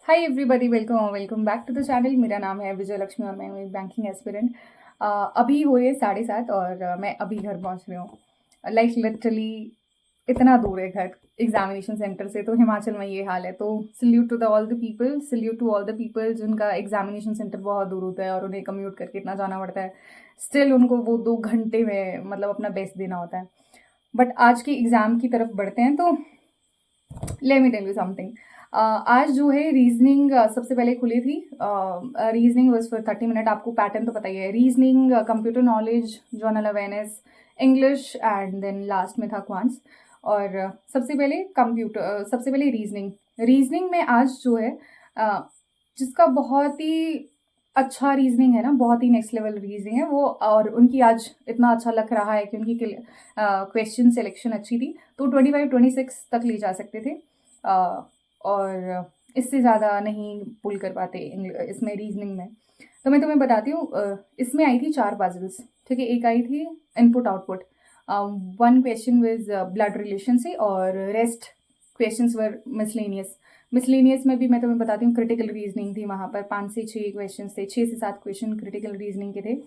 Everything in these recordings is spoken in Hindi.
Hi everybody, welcome back to the channel. मेरा नाम है विजय लक्ष्मी और मैं हूँ एक बैंकिंग एस्पिरेंट। अभी हो रही है 7:30 और मैं अभी घर पहुँच रही हूँ। लाइक लिटरली इतना दूर है घर एग्जामिनेशन सेंटर से, तो हिमाचल में ये हाल है। तो salute to the all the people, salute to all the people जिनका एग्जामिनेशन सेंटर बहुत दूर होता है और उन्हें कम्यूट करके इतना जाना पड़ता है। स्टिल उनको वो 2 घंटे में मतलब अपना बेस्ट देना होता है। बट आज के एग्ज़ाम की तरफ बढ़ते हैं। तो let me tell you something. आज जो है रीजनिंग सबसे पहले खुली थी। Reasoning was for 30 minute. आपको पैटर्न तो पता ही है, reasoning, computer knowledge, general awareness, English and then last में था क्वांट्स। और सबसे पहले रीजनिंग में आज जो है जिसका बहुत ही अच्छा रीजनिंग है ना, बहुत ही नेक्स्ट लेवल रीजनिंग है वो, और उनकी आज इतना अच्छा लग रहा है कि उनकी क्वेश्चन सिलेक्शन अच्छी थी, तो 25-26 तक ले जा सकते थे। और इससे ज़्यादा नहीं पुल कर पाते इसमें रीजनिंग में। तो मैं तुम्हें बताती हूँ। इसमें आई थी 4 पजल्स, ठीक है। एक आई थी input output, 1 question with blood relation से, और rest questions were miscellaneous. Miscellaneous में भी मैं तुम्हें बताती हूँ क्रिटिकल रीजनिंग थी। वहाँ पर 5 से 6 क्वेश्चन थे, 6 से 7 क्वेश्चन क्रिटिकल रीजनिंग के थे,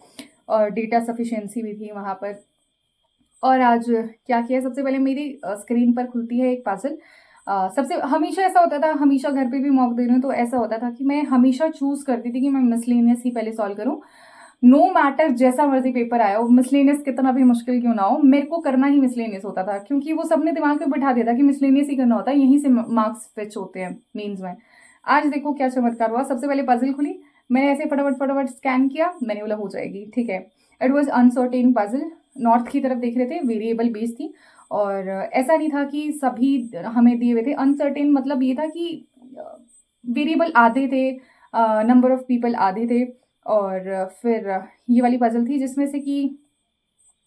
और डेटा सफिशिएंसी भी थी वहाँ पर। और आज क्या किया, सबसे पहले मेरी स्क्रीन पर खुलती है एक पजल। सबसे हमेशा ऐसा होता था, हमेशा घर पे भी मॉक दे रही हूँ तो ऐसा होता था कि मैं हमेशा चूज करती थी कि मैं मिसलेनियस ही पहले सॉल्व करूँ। नो मैटर जैसा मर्जी पेपर आया हो, मिसलेनियस कितना भी मुश्किल क्यों ना हो, मेरे को करना ही मिसलेनियस होता था, क्योंकि वो सबने दिमाग में बिठा दिया था कि मिसलेनियस ही करना होता है, यहीं से मार्क्स फिच होते हैं मेंस में। आज देखो क्या चमत्कार हुआ। सबसे पहले पजल खुली, मैंने ऐसे फटाफट फटाफट स्कैन किया, मैंने बोला हो जाएगी, ठीक है। It was uncertain puzzle, north की तरफ देख रहे थे, वेरिएबल बेस थी। और ऐसा नहीं था कि सभी हमें दिए हुए थे। अनसर्टेन मतलब ये था कि वेरिएबल आधे थे, नंबर ऑफ पीपल आधे थे। और फिर ये वाली पजल थी जिसमें से कि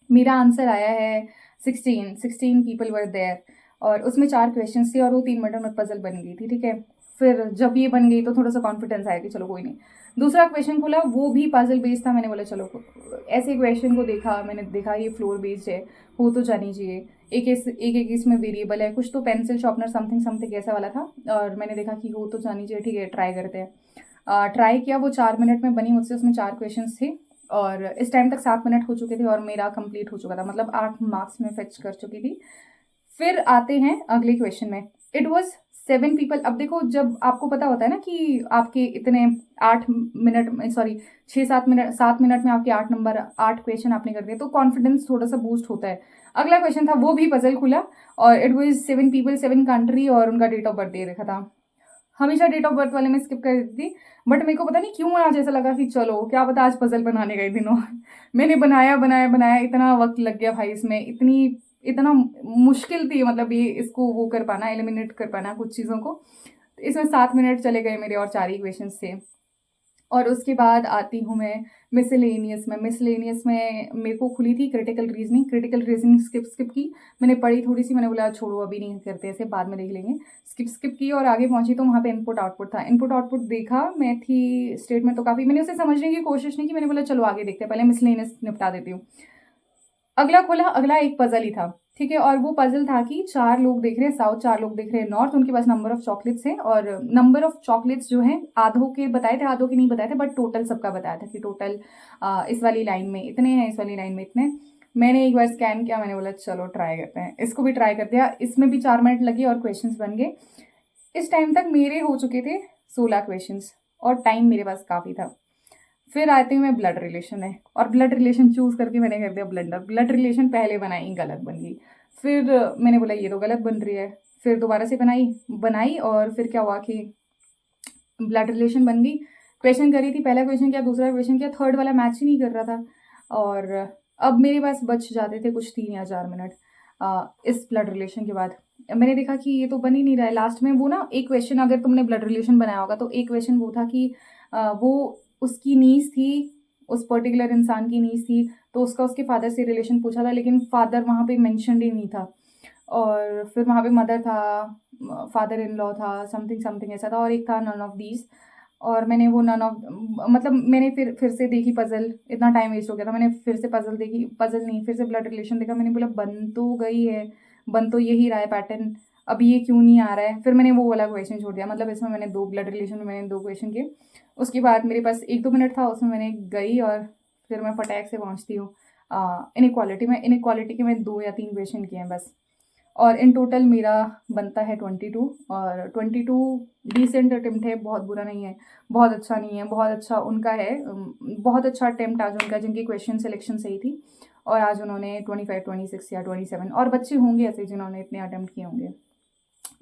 मेरा आंसर आया है 16 पीपल वर देयर, और उसमें 4 क्वेश्चन थे और वो 3 मिनट में पजल बन गई थी, ठीक है। फिर जब ये बन गई तो थोड़ा सा कॉन्फिडेंस आया कि चलो कोई नहीं। दूसरा क्वेश्चन खुला, वो भी पजल बेस्ड था। मैंने बोला चलो, ऐसे क्वेश्चन को देखा, मैंने देखा ये फ्लोर बेस्ड है, हो तो जानी चाहिए। एक इसमें वेरिएबल है, कुछ तो पेंसिल शॉर्पनर समथिंग समथिंग ऐसा वाला था, और मैंने देखा कि हो तो जानी चाहिए, ठीक है ट्राई करते हैं। ट्राई किया, वो 4 मिनट में बनी मुझसे। उसमें 4 क्वेश्चन थे और इस टाइम तक 7 मिनट हो चुके थे और मेरा कंप्लीट हो चुका था, मतलब 8 मार्क्स में फेच कर चुकी थी। फिर आते हैं अगले क्वेश्चन में। It was 7 people. अब देखो, जब आपको पता होता है ना कि आपके इतने 8 मिनट में, सॉरी 6-7 मिनट, 7 मिनट में आपके 8 नंबर, 8 क्वेश्चन आपने कर दिए, तो कॉन्फिडेंस थोड़ा सा बूस्ट होता है। अगला क्वेश्चन था, वो भी पजल खुला, और इट वॉज 7 पीपल, 7 कंट्री, और उनका डेट ऑफ बर्थ दे रखा था। हमेशा डेट ऑफ बर्थ वाले में स्किप कर देती थी, बट मेरे को पता नहीं क्यों आज ऐसा लगा कि चलो क्या पता आज पजल बनाने का ही दिन हो। मैंने बनाया बनाया बनाया, इतना वक्त लग गया भाई इसमें, इतना मुश्किल थी, मतलब ये इसको वो कर पाना, एलिमिनेट कर पाना कुछ चीज़ों को। तो इसमें 7 मिनट चले गए मेरे और 4 ही क्वेश्चन थे। और उसके बाद आती हूँ मैं मिसलेनियस में मेरे को खुली थी क्रिटिकल रीजनिंग स्किप की। मैंने पढ़ी थोड़ी सी, मैंने बोला छोड़ो अभी नहीं करते ऐसे, बाद में देख लेंगे। स्किप की और आगे पहुंची तो वहाँ पे इनपुट आउटपुट था। इनपुट आउटपुट देखा, मैं थी स्टेट में तो काफ़ी, मैंने उसे समझने की कोशिश नहीं की, मैंने बोला चलो आगे देखते हैं, पहले मिसलेनियस निपटा देती हूँ। अगला खोला, अगला एक पजल ही था, ठीक है। और वो पजल था कि 4 लोग देख रहे हैं साउथ, 4 लोग देख रहे हैं नॉर्थ, उनके पास नंबर ऑफ चॉकलेट्स हैं, और नंबर ऑफ चॉकलेट्स जो हैं आधों के बताए थे, आधों के नहीं बताए थे, बट टोटल सबका बताया था कि टोटल इस वाली लाइन में इतने हैं, इस वाली लाइन में इतने। मैंने एक बार स्कैन किया, मैंने बोला चलो ट्राई करते हैं, इसको भी ट्राई कर दिया। इसमें भी 4 मिनट लगे और क्वेश्चन बन गए। इस टाइम तक मेरे हो चुके थे 16 क्वेश्चन, और टाइम मेरे पास काफ़ी था। फिर आती हूँ मैं ब्लड रिलेशन में, और ब्लड रिलेशन चूज करके मैंने कर दिया ब्लंडर। ब्लड रिलेशन पहले बनाई, गलत बन गई। फिर मैंने बोला ये तो गलत बन रही है, फिर दोबारा से बनाई और फिर क्या हुआ कि ब्लड रिलेशन बन गई। क्वेश्चन करी थी, पहला क्वेश्चन किया, दूसरा क्वेश्चन किया, थर्ड वाला मैच ही नहीं कर रहा था। और अब मेरे पास बच जाते थे कुछ 3 या 4 मिनट। इस ब्लड रिलेशन के बाद मैंने देखा कि ये तो बन ही नहीं रहा है। लास्ट में वो ना, एक क्वेश्चन, अगर तुमने ब्लड रिलेशन बनाया होगा तो एक क्वेश्चन वो था कि वो उसकी नीज थी, उस पर्टिकुलर इंसान की नीज थी, तो उसका उसके फादर से रिलेशन पूछा था, लेकिन फादर वहाँ पे मेंशनड ही नहीं था। और फिर वहाँ पे मदर था, फादर इन लॉ था, समथिंग समथिंग ऐसा था, और एक था नन ऑफ दीज। और मैंने वो नन ऑफ, मतलब मैंने फिर से देखी पजल, इतना टाइम वेस्ट हो गया था, मैंने फिर से पजल देखी, पजल नहीं, फिर से ब्लड रिलेशन देखा, मैंने बोला बन तो गई है, बन तो यही रहा है पैटर्न। अब ये क्यों नहीं आ रहा है, फिर मैंने वो वाला क्वेश्चन छोड़ दिया। मतलब इसमें मैंने 2 ब्लड रिलेशन में मैंने 2 क्वेश्चन किए। उसके बाद मेरे पास 1-2 मिनट था, उसमें मैंने गई और फिर मैं फटाक से पहुँचती हूँ इनइक्वालिटी में। इनइक्वालिटी के मैं 2 या 3 क्वेश्चन किए हैं बस, और इन टोटल मेरा बनता है 22। और 22 डिसेंट अटेम्प्ट है, बहुत बुरा नहीं है, बहुत अच्छा नहीं है, बहुत अच्छा उनका है। बहुत अच्छा अटेम्प्ट आज उनका, जिनकी क्वेश्चन सिलेक्शन सही थी। और आज उन्होंने 25, 26 या 27 और बच्चे होंगे ऐसे जिन्होंने इतने अटेम्प्ट किए होंगे।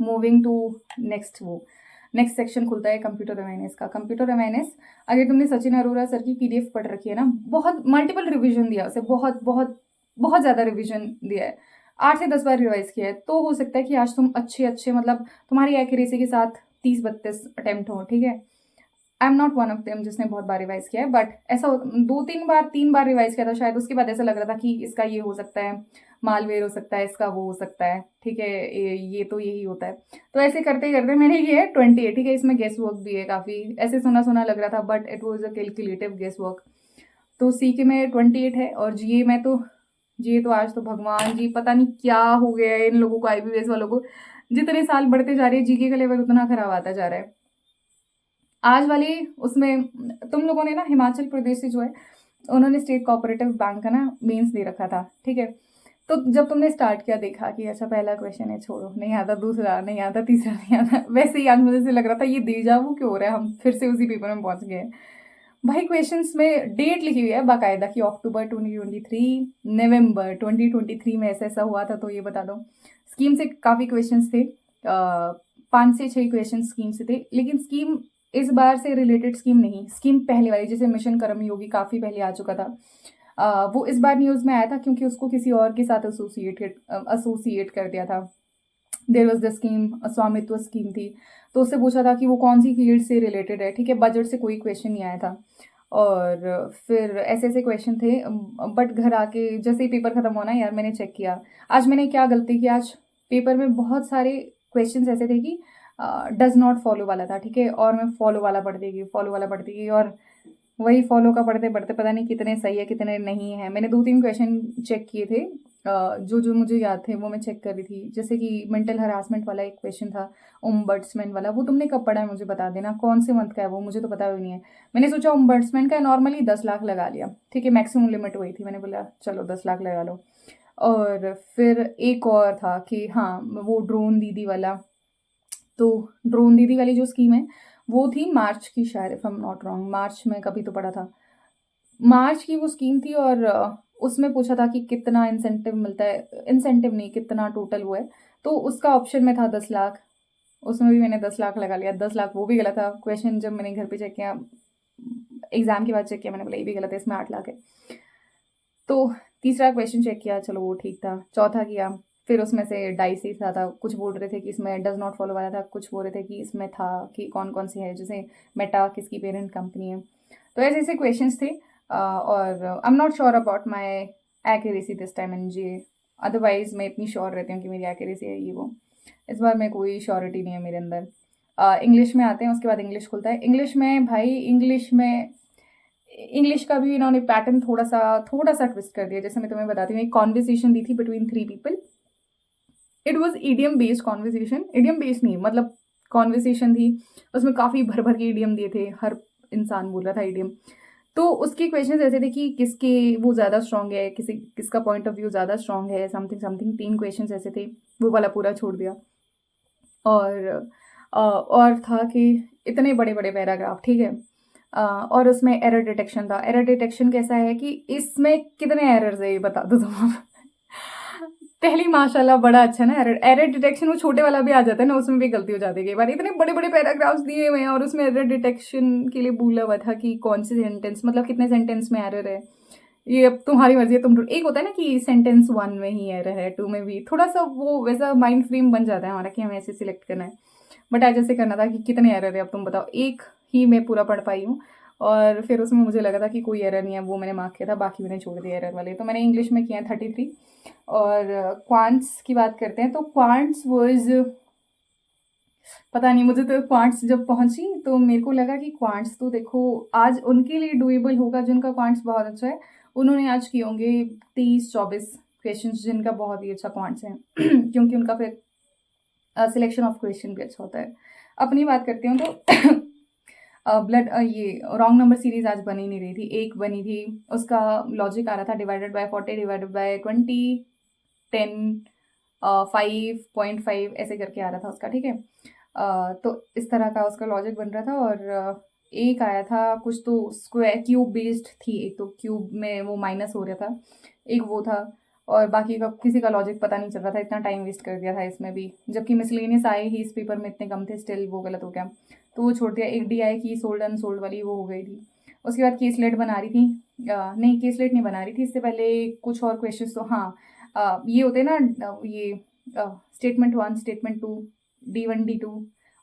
मूविंग टू नेक्स्ट सेक्शन खुलता है कंप्यूटर अवेयरनेस का। कंप्यूटर अवेयरनेस, अगर तुमने सचिन अरोरा सर की पीडीएफ पढ़ रखी है ना, बहुत मल्टीपल रिवीजन दिया उसे, बहुत बहुत बहुत ज़्यादा रिवीजन दिया है, 8 से 10 बार रिवाइज किया है। तो हो सकता है कि आज तुम अच्छे अच्छे, मतलब तुम्हारी एक्यूरेसी के साथ 30-32 अटेम्प्ट हो, ठीक है। आई am not one of them जिसने बहुत बार रिवाइज किया है, बट ऐसा 2-3 बार रिवाइज किया था शायद। उसके बाद ऐसा लग रहा था कि इसका ये हो सकता है, मालवेयर हो सकता है, इसका वो हो सकता है, ठीक है, ये तो यही होता है। तो ऐसे करते करते मैंने ये 28, ठीक है, इसमें गेस वर्क भी है काफ़ी, ऐसे सुना सुना लग रहा था but it was a calculative guesswork. तो सी के में 28 है, और जीए में तो जी तो आज तो भगवान जी पता नहीं क्या हो गया है इन लोगों को, आईबीएस वालों को। जितने साल बढ़ते जा रहे हैं जीके का लेवल उतना खराब आता जा रहा है। आज वाले उसमें तुम लोगों ने ना हिमाचल प्रदेश से जो है, उन्होंने स्टेट कोऑपरेटिव बैंक का ना मेंस दे रखा था, ठीक है। तो जब तुमने स्टार्ट किया, देखा कि अच्छा पहला क्वेश्चन है, छोड़ो, नहीं आता, दूसरा नहीं आता, तीसरा नहीं आता, वैसे ही आज मुझे से लग रहा था ये देजावू क्यों हो रहा है, हम फिर से उसी पेपर में पहुंच गए हैं। भाई क्वेश्चंस में डेट लिखी हुई है बाकायदा कि अक्टूबर 2023, नवंबर 2023 में ऐसा ऐसा हुआ था, तो ये बता दो। स्कीम से काफ़ी क्वेश्चंस थे, 5 से 6 क्वेश्चन स्कीम से थे, लेकिन स्कीम इस बार से रिलेटेड स्कीम नहीं, स्कीम पहले वाली जैसे मिशन कर्मयोगी काफ़ी पहले आ चुका था। वो इस बार न्यूज़ में आया था क्योंकि उसको किसी और के साथ एसोसिएट कर दिया था। देर वॉज द स्कीम, स्वामित्व स्कीम थी, तो उससे पूछा था कि वो कौन सी फील्ड से रिलेटेड है, ठीक है। बजट से कोई क्वेश्चन नहीं आया था, और फिर ऐसे ऐसे क्वेश्चन थे। बट घर आके जैसे ही पेपर खत्म होना, यार मैंने चेक किया आज मैंने क्या गलती की, आज पेपर में बहुत सारे क्वेश्चंस ऐसे थे कि डज नॉट फॉलो वाला था, ठीक है, और मैं फॉलो वाला पढ़ती गई, और वही फॉलो का पढ़ते पढ़ते पता नहीं कितने सही है कितने नहीं है। मैंने 2-3 क्वेश्चन चेक किए थे, जो जो मुझे याद थे वो मैं चेक कर रही थी। जैसे कि मेंटल हरासमेंट वाला एक क्वेश्चन था, ओम्बड्समैन वाला, वो तुमने कब पढ़ा है मुझे बता देना, कौन से मंथ का है वो, मुझे तो पता भी नहीं है। मैंने सोचा ओम्बड्समैन का नॉर्मली 10 लाख लगा लिया, ठीक है, मैक्सिमम लिमिट वही थी, मैंने बोला चलो 10 लाख लगा लो। और फिर एक और था कि हाँ, वो ड्रोन दीदी वाला, तो ड्रोन दीदी वाली जो स्कीम है वो थी मार्च की शायद, if I am not wrong, March में कभी तो पढ़ा था, मार्च की वो स्कीम थी। और उसमें पूछा था कि कितना इंसेंटिव मिलता है, इंसेंटिव नहीं, कितना टोटल हुआ है। तो उसका ऑप्शन में था 10 लाख, उसमें भी मैंने 10 लाख लगा लिया। 10 लाख वो भी गलत था क्वेश्चन, जब मैंने घर पे चेक किया, एग्जाम के बाद चेक किया, मैंने बोला ये भी गलत है, इसमें 8 लाख है। तो तीसरा क्वेश्चन चेक किया, चलो वो ठीक था। चौथा किया, फिर उसमें से डाइसी था, कुछ बोल रहे थे कि इसमें डज नॉट फॉलो वाला था, कुछ बोल रहे थे कि इसमें था कि कौन कौन सी है, जैसे मेटा किसकी पेरेंट कंपनी है। तो ऐसे ऐसे क्वेश्चंस थे। और I am not sure about my accuracy this time in G. Otherwise मैं इतनी श्योर रहती हूँ कि मेरी एक्यूरेसी है ये वो। इस बार मैं कोई श्योरिटी नहीं है मेरे अंदर। इंग्लिश में आते हैं, उसके बाद इंग्लिश खुलता है। इंग्लिश में भाई, इंग्लिश का भी इन्होंने पैटर्न थोड़ा सा ट्विस्ट कर दिया। जैसे मैं तुम्हें बताती हूँ, एक कॉन्वर्सेशन दी थी between 3 people. It was idiom based conversation, idiom based नहीं, मतलब कॉन्वर्सेशन थी, उसमें काफ़ी भर भर के ईडियम दिए थे, हर इंसान बोल रहा था ईडियम। तो उसके क्वेश्चन ऐसे थे कि किसके वो ज़्यादा स्ट्रांग है, किसका पॉइंट ऑफ व्यू ज़्यादा स्ट्रांग है, समथिंग समथिंग, 3 क्वेश्चन ऐसे थे, वो वाला पूरा छोड़ दिया। और था कि इतने बड़े बड़े पैराग्राफ, ठीक है। और उसमें एरर डिटेक्शन था। एरर डिटेक्शन कैसा है कि इसमें कितने एरर्स है ये बता दो तुम। पहली माशाल्लाह बड़ा अच्छा ना, एरर डिटेक्शन वो छोटे वाला भी आ जाता है ना, उसमें भी गलती हो जाती है कई बार। इतने बड़े बड़े पैराग्राफ्स दिए हुए हैं और उसमें एरर डिटेक्शन के लिए बोला हुआ था कि कौन से सेंटेंस, मतलब कितने सेंटेंस में एरर है, ये अब तुम्हारी मर्जी है, तुम एक होता है ना कि सेंटेंस 1 में ही एरर है, 2 में भी, थोड़ा सा वो वैसा माइंड फ्रेम बन जाता है हमारा कि हमें ऐसे सिलेक्ट करना है। बट आज ऐसे करना था कि कितने एरर है अब तुम बताओ। एक ही मैं पूरा पढ़ पाई हूँ, और फिर उसमें मुझे लगा था कि कोई एरर नहीं है, वो मैंने मार्क किया था, बाकी मैंने छोड़ दिया एरर वाले। तो मैंने इंग्लिश में किया 33। और क्वांट्स की बात करते हैं, तो क्वांट्स वर्ज, पता नहीं, मुझे तो क्वांट्स जब पहुंची तो मेरे को लगा कि क्वांट्स तो देखो आज उनके लिए डुएबल होगा जिनका क्वांट्स बहुत अच्छा है। उन्होंने आज किए होंगे 30-24 क्वेश्चन जिनका बहुत ही अच्छा क्वांट्स है। क्योंकि उनका फिर सिलेक्शन ऑफ क्वेश्चन भी अच्छा होता है। अपनी बात करती हूँ तो ब्लड ये रॉन्ग नंबर सीरीज आज बनी नहीं रही थी, एक बनी थी। उसका लॉजिक आ रहा था डिवाइडेड बाय 40 डिवाइडेड बाय 20 10 5.5 ऐसे करके आ रहा था उसका, ठीक है। तो इस तरह का उसका लॉजिक बन रहा था। और एक आया था कुछ तो स्क्वायर क्यूब बेस्ड थी, एक तो क्यूब में वो माइनस हो रहा था, एक वो था। और बाकी का किसी का लॉजिक पता नहीं चल रहा था, इतना टाइम वेस्ट कर दिया था इसमें भी, जबकि मिसलेनियस आए ही इस पेपर में इतने कम थे, स्टिल वो गलत हो गया। तो वो छोड़ दिया। एक डी आई की सोल्ड अनसोल्ड वाली वो हो गई थी। उसके बाद केसलेट बना रही थी, नहीं केसलेट नहीं बना रही थी, इससे पहले कुछ और क्वेश्चन तो हाँ ये होते हैं ना ये स्टेटमेंट 1 स्टेटमेंट 2 D1 D2,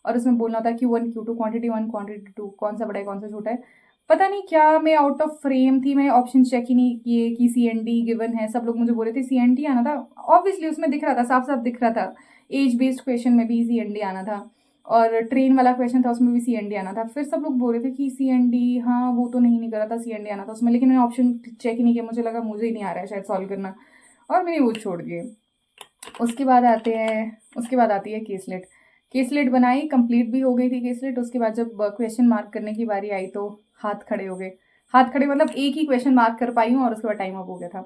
और उसमें बोलना था Q1 Q2 क्वांटिटी 1 क्वांटिटी 2 कौन सा बड़ा है कौन सा छोटा है। पता नहीं क्या मैं आउट ऑफ फ्रेम थी, मैंने ऑप्शन चेक ही नहीं किए कि CND गिवन है। सब लोग मुझे बोल रहे थे CND आना था, ऑब्वियसली उसमें दिख रहा था, साफ साफ दिख रहा था। एज बेस्ड क्वेश्चन में भी CND आना था, और ट्रेन वाला क्वेश्चन था उसमें भी CND आना था। फिर सब लोग बोल रहे थे कि CND हाँ वो तो नहीं करा था, CND आना था उसमें, लेकिन मैंने ऑप्शन चेक ही नहीं किया, मुझे लगा मुझे ही नहीं आ रहा है शायद सॉल्व करना, और मैंने वो छोड़ दिए। उसके बाद आती है केसलेट। केसलेट बनाई, कंप्लीट भी हो गई थी केसलेट। उसके बाद जब क्वेश्चन मार्क करने की बारी आई तो हाथ खड़े हो गए। हाथ खड़े मतलब एक ही क्वेश्चन मार्क कर पाई हूँ और उसके बाद टाइम अप हो गया था।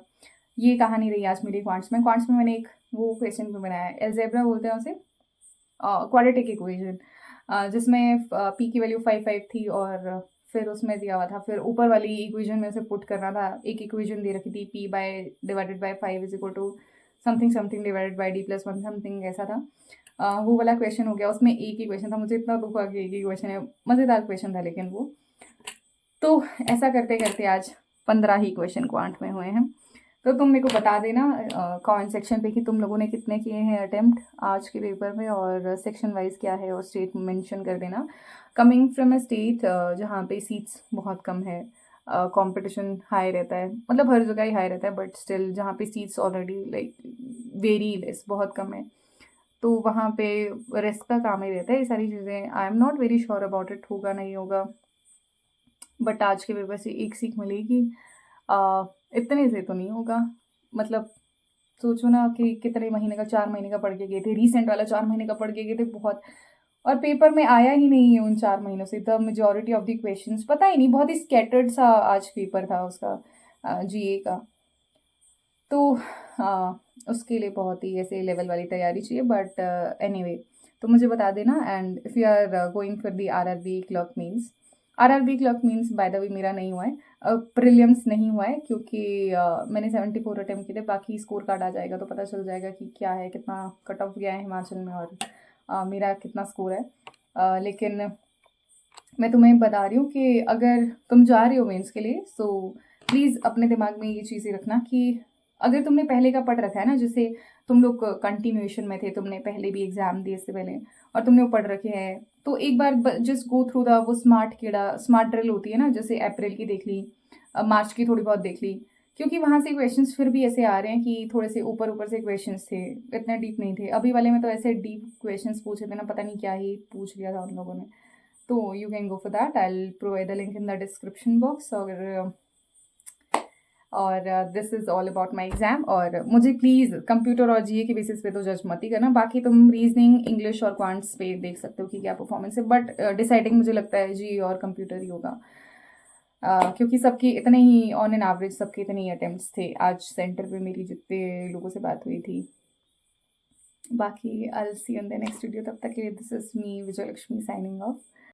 ये कहानी रही आज मेरी क्वांट्स में। क्वांट्स में मैंने एक वो क्वेश्चन भी बनाया है, एल्जेब्रा बोलते हैं उसे, क्वाड्रेटिक इक्वेशन, जिसमें पी की वैल्यू 5 थी, और फिर उसमें दिया हुआ था, फिर ऊपर वाली इक्वेशन में उसे पुट करना था। एक इक्वेशन दे रखी थी, P by divided by 5 is equal to something something divided by D+1 something ऐसा था। वो वाला क्वेश्चन हो गया। उसमें एक ही क्वेश्चन था, मुझे इतना दुख आ गया, एक ही क्वेश्चन है, मज़ेदार क्वेश्चन था लेकिन वो। तो ऐसा करते करते आज 15 ही क्वेश्चन क्वांट में हुए हैं। तो तुम मेरे को बता देना कमेंट सेक्शन पे कि तुम लोगों ने कितने किए हैं अटेम्प्ट आज के पेपर में, और सेक्शन वाइज क्या है, और स्टेट मेंशन कर देना। कमिंग फ्रॉम अ स्टेट जहाँ पे सीट्स बहुत कम है, कंपटीशन हाई रहता है, मतलब हर जगह ही हाई रहता है, बट स्टिल जहाँ पे seats already like very less, बहुत कम है, तो वहाँ पे रिस्क का काम ही रहता है। ये सारी चीज़ें आई am not very sure about it, होगा नहीं होगा, बट आज के पेपर से एक सीख मिली कि इतने से तो नहीं होगा। मतलब सोचो ना कि कितने महीने का, 4 महीने का पढ़ के गए थे, रिसेंट वाला 4 महीने का पढ़ के गए थे बहुत, और पेपर में आया ही नहीं है उन 4 महीनों से। The majority of the questions पता ही नहीं, बहुत ही स्कैटर्ड सा आज पेपर था उसका, GA का। तो उसके लिए बहुत ही ऐसे लेवल वाली तैयारी चाहिए, बट एनीवे तो मुझे बता देना। And if you are going for the RRB clerk means, RRB clerk means by the way मेरा नहीं हुआ है, प्रीलिम्स नहीं हुआ है, क्योंकि मैंने 74 अटेम्प्ट किए थे। बाकी स्कोर कार्ड आ जाएगा तो पता चल जाएगा कि क्या है, कितना कट ऑफ गया है हिमाचल में, और मेरा कितना स्कोर है। लेकिन मैं तुम्हें बता रही हूँ कि अगर तुम जा रहे हो मेंस के लिए, सो प्लीज़ अपने दिमाग में ये चीज़ें रखना कि अगर तुमने पहले का पढ़ रखा है ना, जैसे तुम लोग कंटिन्यूएशन में थे, तुमने पहले भी एग्ज़ाम दिए इससे पहले, और तुमने वो पढ़ रखे हैं, तो एक बार जस्ट गो थ्रू द वो स्मार्ट ड्रिल होती है ना, जैसे अप्रैल की देख ली, मार्च की थोड़ी बहुत देख ली, क्योंकि वहाँ से क्वेश्चंस फिर भी ऐसे आ रहे हैं कि थोड़े से ऊपर ऊपर से क्वेश्चंस थे, इतने डीप नहीं थे। अभी वाले में तो ऐसे डीप क्वेश्चंस पूछे थे ना, पता नहीं क्या ही पूछ लिया था उन लोगों ने। तो you can go for that, I will provide the link in the description box. और this is all about my exam. और मुझे प्लीज़ कंप्यूटर और GA के बेसिस पे तो जज मत ही करना, बाकी तुम रीजनिंग, इंग्लिश और क्वांट्स पे देख सकते हो कि क्या परफॉर्मेंस है, बट डिसाइडिंग मुझे लगता है GA और कंप्यूटर ही होगा, क्योंकि सबकी इतने ही ऑन एन एवरेज सबके इतने ही अटेम्प्ट्स थे आज सेंटर पे मेरी जितने लोगों से बात हुई थी। बाकी I will see you in the next video, तब तक के लिए this is me Vijay Lakshmi signing off.